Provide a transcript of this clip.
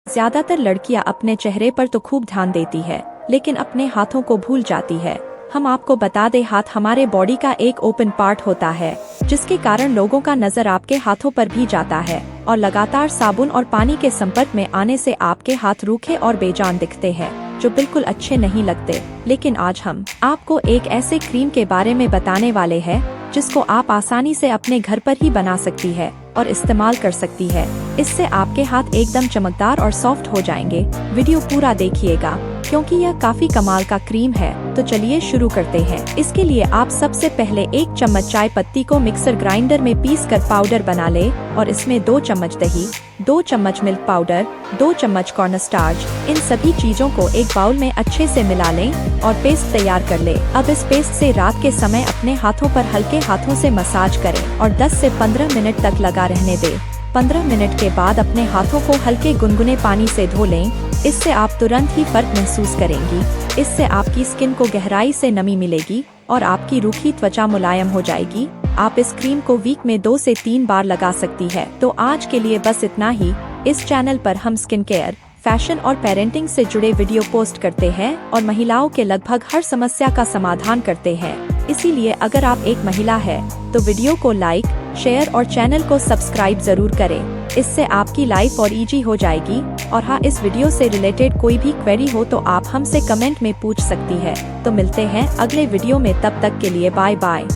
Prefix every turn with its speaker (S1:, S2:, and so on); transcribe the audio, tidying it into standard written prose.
S1: ज्यादातर लड़कियां अपने चेहरे पर तो खूब ध्यान देती है, लेकिन अपने हाथों को भूल जाती है। हम आपको बता दें, हाथ हमारे बॉडी का एक ओपन पार्ट होता है, जिसके कारण लोगों का नजर आपके हाथों पर भी जाता है और लगातार साबुन और पानी के संपर्क में आने से आपके हाथ रूखे और बेजान दिखते हैं, जो बिल्कुल अच्छे नहीं लगते। लेकिन आज हम आपको एक ऐसे क्रीम के बारे में बताने वाले हैं जिसको आप आसानी से अपने घर पर ही बना सकती है और इस्तेमाल कर सकती है। इससे आपके हाथ एकदम चमकदार और सॉफ्ट हो जाएंगे। वीडियो पूरा देखिएगा क्योंकि यह काफी कमाल का क्रीम है। तो चलिए शुरू करते हैं। इसके लिए आप सबसे पहले 1 चम्मच चाय पत्ती को मिक्सर ग्राइंडर में पीस कर पाउडर बना ले और इसमें 2 चम्मच दही, 2 चम्मच मिल्क पाउडर, 2 चम्मच कॉर्नस्टार्च, इन सभी चीजों को एक बाउल में अच्छे से मिला लें और पेस्ट तैयार कर ले। अब इस पेस्ट से रात के समय अपने हाथों पर हल्के हाथों से मसाज करें और 10 से 15 मिनट तक लगा रहने दें। 15 मिनट के बाद अपने हाथों को हल्के गुनगुने पानी से धो लें। इससे आप तुरंत ही फर्क महसूस करेंगी। इससे आपकी स्किन को गहराई से नमी मिलेगी और आपकी रूखी त्वचा मुलायम हो जाएगी। आप इस क्रीम को वीक में 2 से 3 बार लगा सकती है। तो आज के लिए बस इतना ही। इस चैनल पर हम स्किन केयर, फैशन और पेरेंटिंग से जुड़े वीडियो पोस्ट करते हैं और महिलाओं के लगभग हर समस्या का समाधान करते हैं। इसीलिए अगर आप एक महिला है तो वीडियो को लाइक, शेयर और चैनल को सब्सक्राइब जरूर करें। इससे आपकी लाइफ और इजी हो जाएगी। और हाँ, इस वीडियो से रिलेटेड कोई भी क्वेरी हो तो आप हमसे कमेंट में पूछ सकती है। तो मिलते हैं अगले वीडियो में, तब तक के लिए बाय बाय।